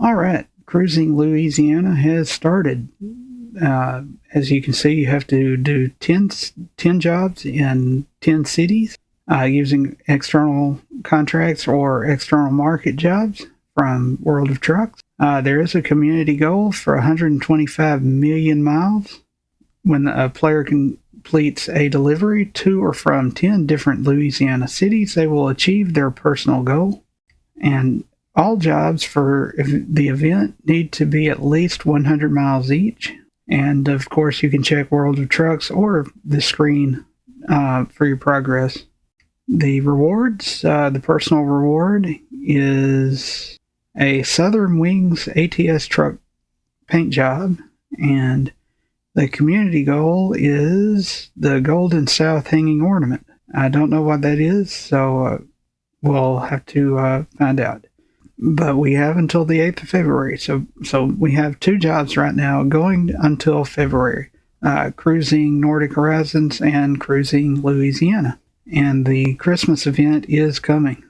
All right, cruising Louisiana has started. As you can see, you have to do 10 jobs in 10 cities using external contracts or external market jobs from World of Trucks. There is a community goal for 125 million miles. When a player completes a delivery to or from 10 different Louisiana cities, they will achieve their personal goal. And all jobs for the event need to be at least 100 miles each. And of course, you can check World of Trucks or the screen for your progress. The rewards, the personal reward is a Southern Wings ATS truck paint job, and the community goal is the Golden South hanging ornament. I don't know what that is, so we'll have to find out. But we have until the 8th of February, so we have 2 jobs right now going until February, cruising Nordic Horizons and cruising Louisiana. And the Christmas event is coming.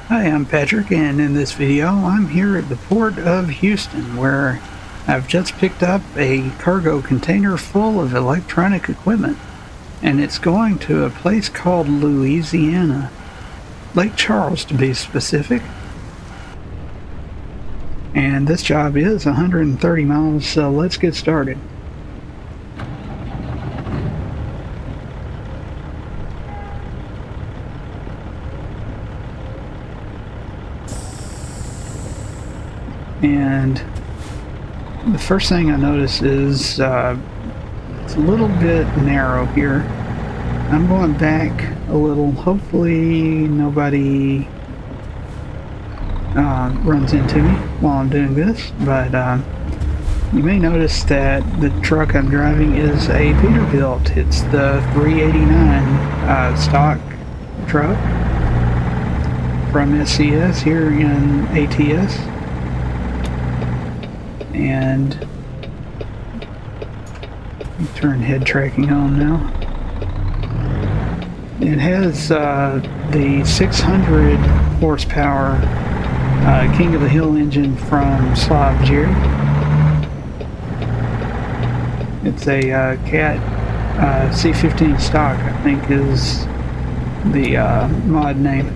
Hi, I'm Patrick, and in this video I'm here at the Port of Houston, where I've just picked up a cargo container full of electronic equipment, and it's going to a place called Louisiana, Lake Charles to be specific. And this job is 130 miles, so let's get started. And the first thing I notice is it's a little bit narrow here. I'm going back a little. Hopefully nobody runs into me while I'm doing this, but you may notice that the truck I'm driving is a Peterbilt. It's the 389 stock truck from SCS here in ATS. And turn head tracking on now. It has the 600 horsepower King of the Hill engine from Slav Jerry. It's a Cat C15 stock, I think is the mod name.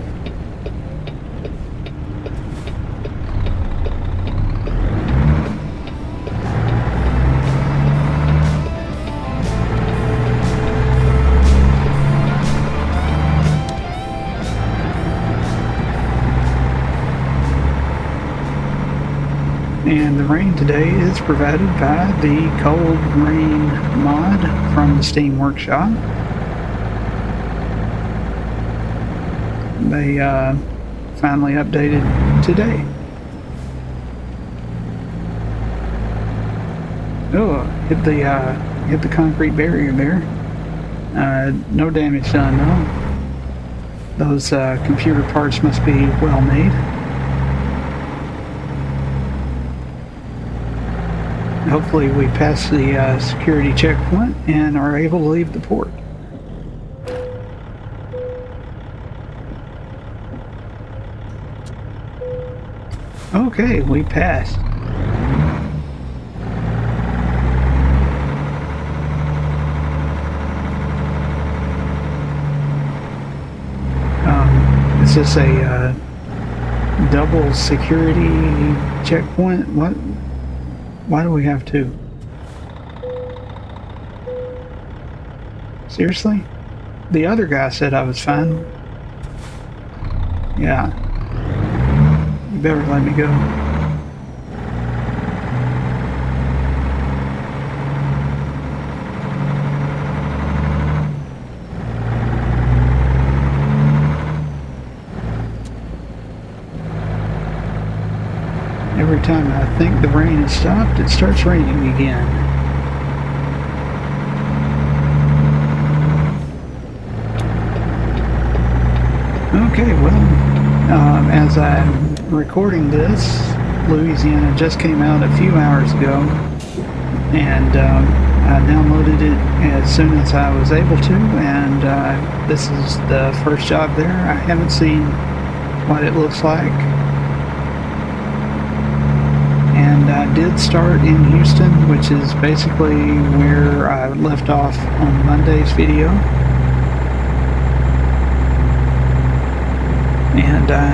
And the rain today is provided by the Cold Rain mod from the Steam Workshop. They finally updated today. Oh, hit the concrete barrier there. No damage done though. Those computer parts must be well made. Hopefully we pass the security checkpoint and are able to leave the port. Okay, we passed. Is this a double security checkpoint? What? Why do we have 2? Seriously? The other guy said I was fine. Yeah. You better let me go. Every time I think the rain has stopped, it starts raining again. Okay, well, as I'm recording this, Louisiana just came out a few hours ago, and I downloaded it as soon as I was able to, and this is the first job there. I haven't seen what it looks like. And I did start in Houston, which is basically where I left off on Monday's video. And I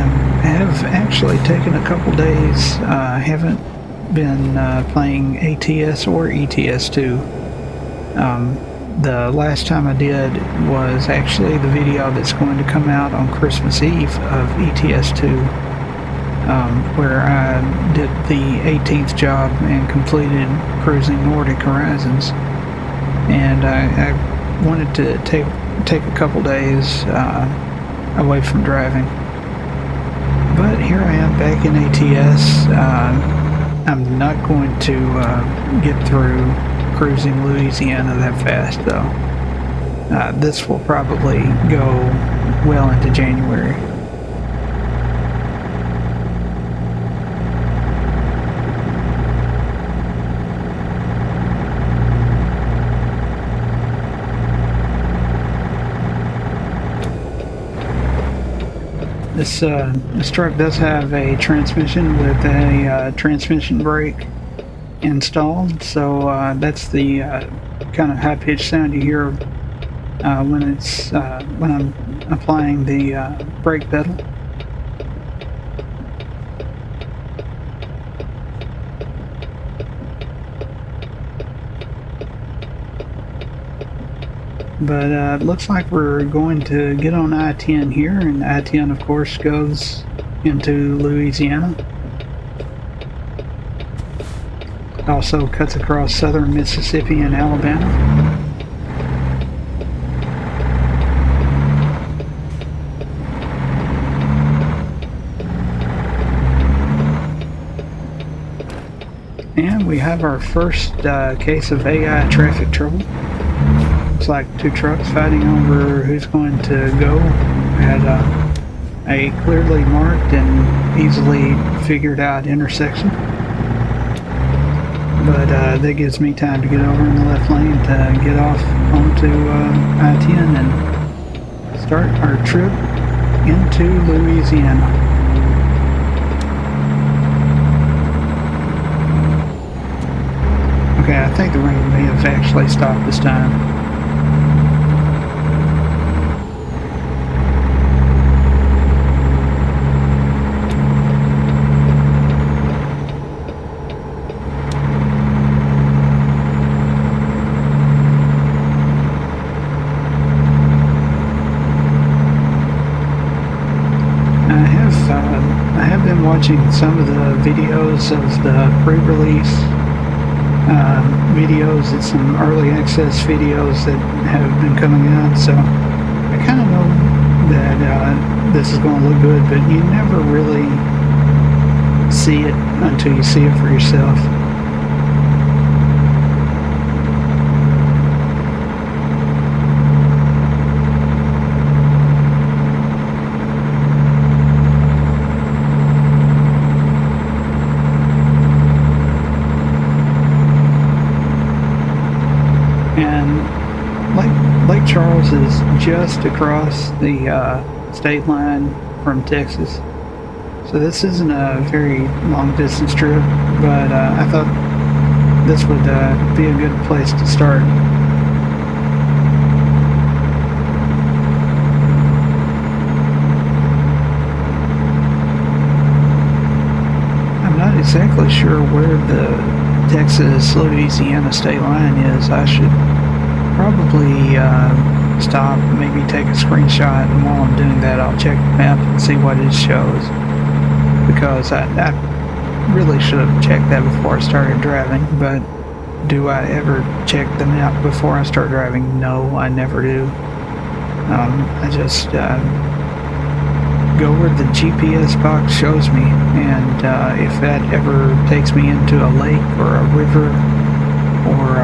have actually taken a couple days. I haven't been playing ATS or ETS2. The last time I did was actually the video that's going to come out on Christmas Eve of ETS2, where I did the 18th job and completed cruising Nordic Horizons. And I wanted to take a couple days away from driving. But here I am back in ATS. I'm not going to get through cruising Louisiana that fast, though. This will probably go well into January. This truck does have a transmission with a transmission brake installed, so that's the kind of high-pitched sound you hear when I'm applying the brake pedal. But it looks like we're going to get on I-10 here, and I-10 of course goes into Louisiana. It also cuts across southern Mississippi and Alabama. And we have our first case of AI traffic trouble. Looks like two trucks fighting over who's going to go at a clearly marked and easily figured out intersection. But that gives me time to get over in the left lane to get off onto I-10 and start our trip into Louisiana. Okay, I think the rain may have actually stopped this time. I have been watching some of the videos of the pre-release videos and some early access videos that have been coming out, so I kind of know that this is going to look good, but you never really see it until you see it for yourself. And Lake Charles is just across the state line from Texas, so this isn't a very long distance trip, but I thought this would be a good place to start. I'm not exactly sure where the Texas-Louisiana state line is. I should probably stop, maybe take a screenshot, and while I'm doing that I'll check the map and see what it shows, because I really should have checked that before I started driving. But do I ever check the map before I start driving? No, I never do. I just go where the GPS box shows me, and if that ever takes me into a lake or a river or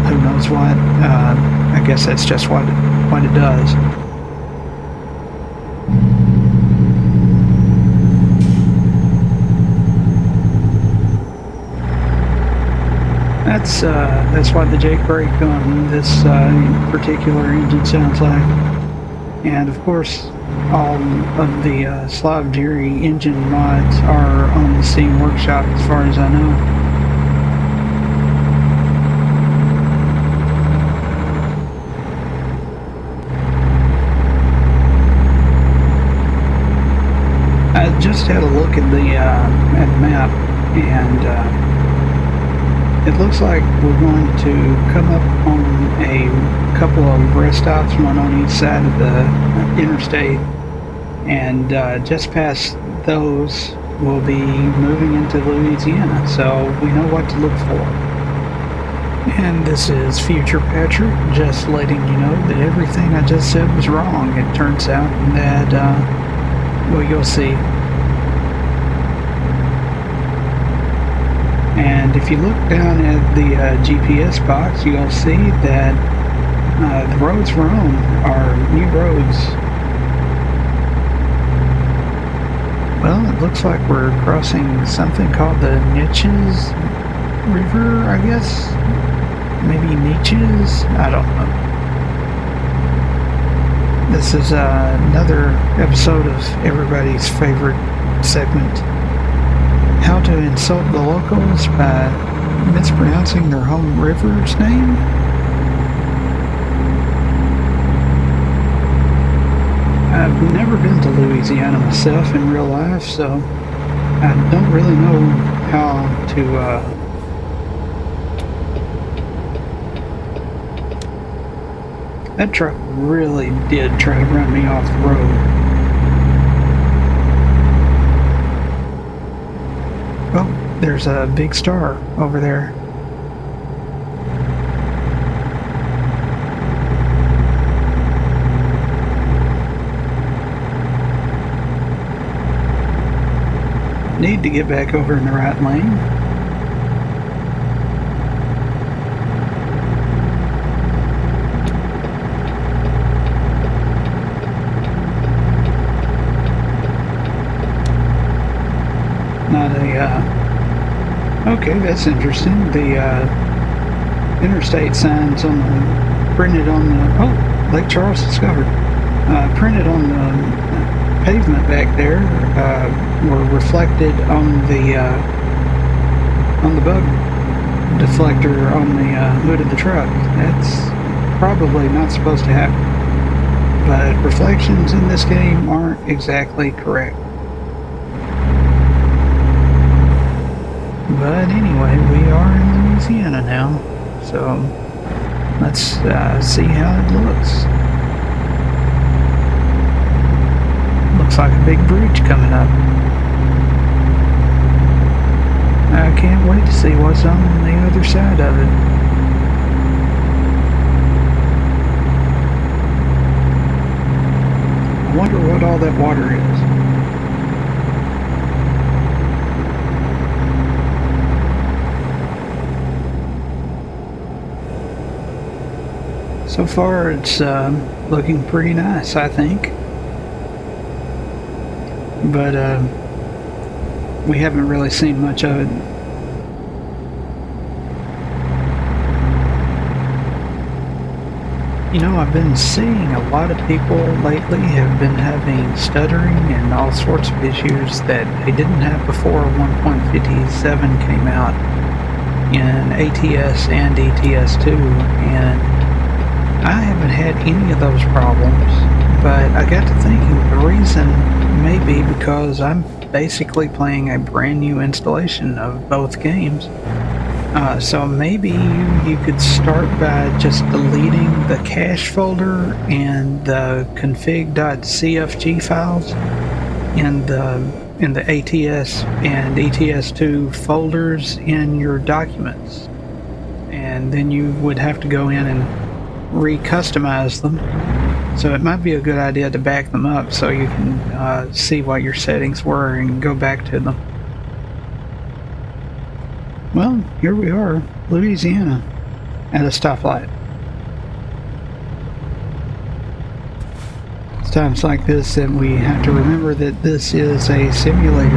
who knows what, I guess that's just what it does. That's what the Jake brake on this particular engine sounds like. And of course, all of the Slav Jerry engine mods are on the Steam Workshop as far as I know. I just had a look at the map, and it looks like we're going to come up on a couple of rest stops, one on each side of the interstate, and just past those we'll be moving into Louisiana, so we know what to look for. And this is Future Patrick, just letting you know that everything I just said was wrong. It turns out that, well, you'll see. And if you look down at the GPS box, you'll see that the roads we're on are new roads. Well, it looks like we're crossing something called the Niches River, I guess. Maybe Niches? I don't know. This is another episode of everybody's favorite segment, How to Insult the Locals by Mispronouncing Their Home River's Name. I've never been to Louisiana myself in real life, so I don't really know how to that truck really did try to run me off the road. Oh, there's a big star over there. Need to get back over in the right lane. Not a, okay, that's interesting. The, interstate signs on the, printed on the, oh, Lake Charles discovered, printed on the pavement back there, were reflected on the bug deflector on the, hood of the truck. That's probably not supposed to happen. But reflections in this game aren't exactly correct. But anyway, we are in Louisiana now, so let's see how it looks. Looks like a big bridge coming up. I can't wait to see what's on the other side of it. I wonder what all that water is. So far, it's looking pretty nice, I think. But we haven't really seen much of it. You know, I've been seeing a lot of people lately have been having stuttering and all sorts of issues that they didn't have before 1.57 came out in ATS and ETS2, and I haven't had any of those problems, but I got to thinking the reason may be because I'm basically playing a brand new installation of both games. So maybe you could start by just deleting the cache folder and the config.cfg files in the ATS and ETS2 folders in your documents, and then you would have to go in and re-customize them. So it might be a good idea to back them up so you can see what your settings were and go back to them. Well, here we are, Louisiana, at a stoplight. It's times like this that we have to remember that this is a simulator.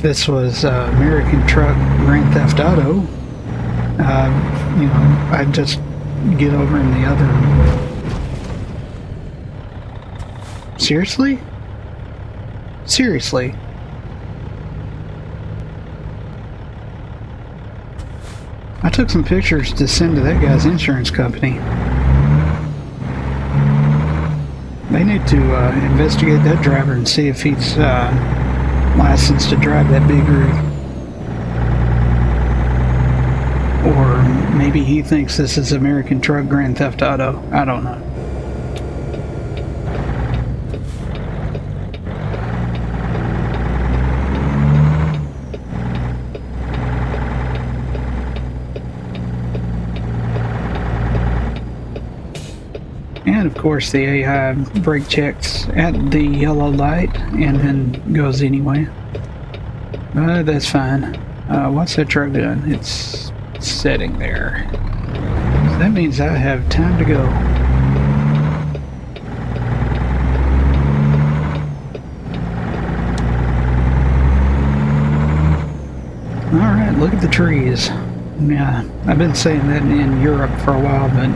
if this was American Truck Grand Theft Auto, you know, I'd just get over in the other. Seriously? Seriously? I took some pictures to send to that guy's insurance company. They need to investigate that driver and see if he's licensed to drive that big rig. Or maybe he thinks this is American Truck Grand Theft Auto. I don't know. And of course the AI brake checks at the yellow light and then goes anyway. That's fine. What's that truck doing? It's sitting there. So that means I have time to go. Alright, look at the trees. Yeah, I've been saying that in Europe for a while, but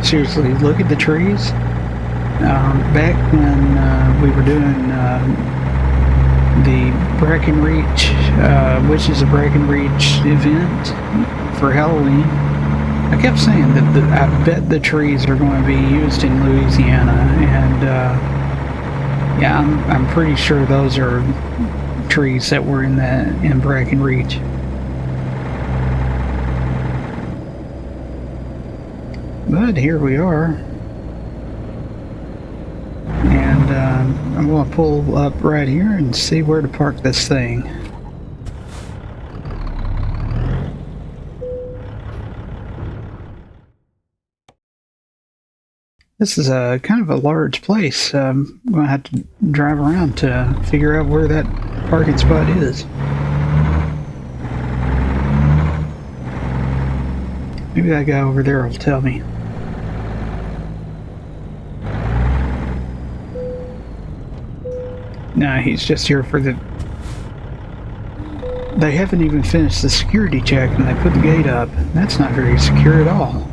seriously, look at the trees. Back when we were doing the Breckenridge, Witches of Breckenridge event for Halloween, I kept saying that I bet the trees are going to be used in Louisiana, and yeah, I'm pretty sure those are trees that were in Breckenridge. But here we are, and I'm going to pull up right here and see where to park this thing. This is a kind of a large place. I'm going to have to drive around to figure out where that parking spot is. Maybe that guy over there will tell me. Nah, he's just here for the... They haven't even finished the security check and they put the gate up. That's not very secure at all.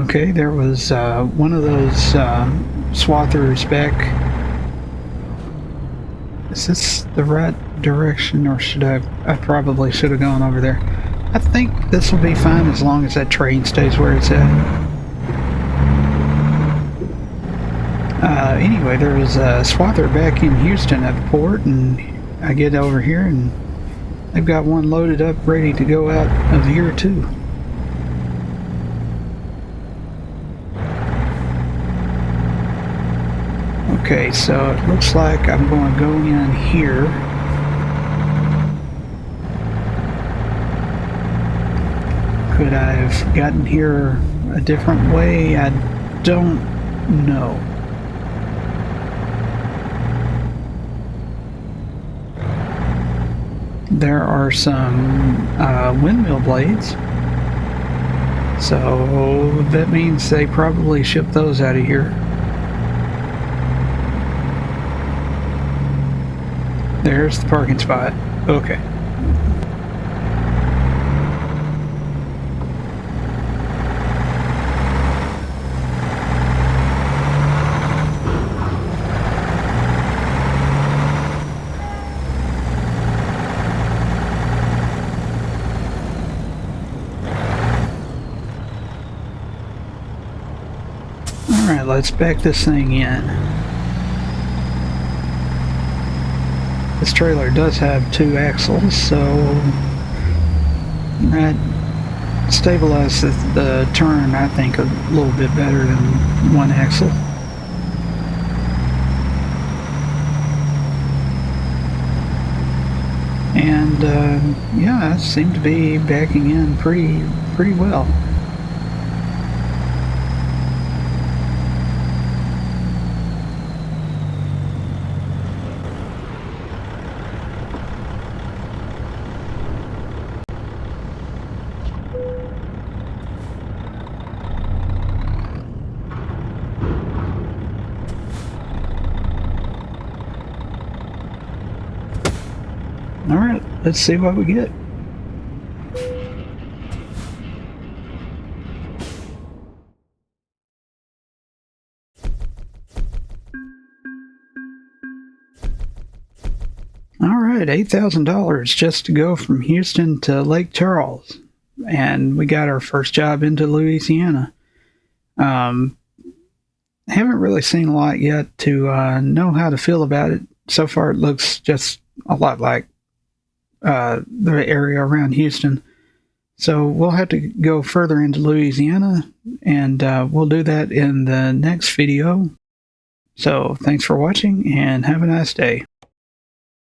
Okay, there was one of those swathers back. Is this the right direction, or should I probably should have gone over there. I think this will be fine as long as that train stays where it's at. Anyway, there was a swather back in Houston at the port, and I get over here and they've got one loaded up ready to go out of here too. Okay, so it looks like I'm going to go in here. Could I have gotten here a different way? I don't know. There are some windmill blades. So that means they probably ship those out of here. There's the parking spot. Okay. Alright, let's back this thing in. This trailer does have 2 axles, so that stabilizes the turn, I think, a little bit better than 1 axle. And yeah, I seem to be backing in pretty well. let's see what we get. All right, $8,000 just to go from Houston to Lake Charles. And we got our first job into Louisiana. Haven't really seen a lot yet to know how to feel about it. So far, it looks just a lot like the area around Houston. So we'll have to go further into Louisiana, and we'll do that in the next video. So thanks for watching, and have a nice day.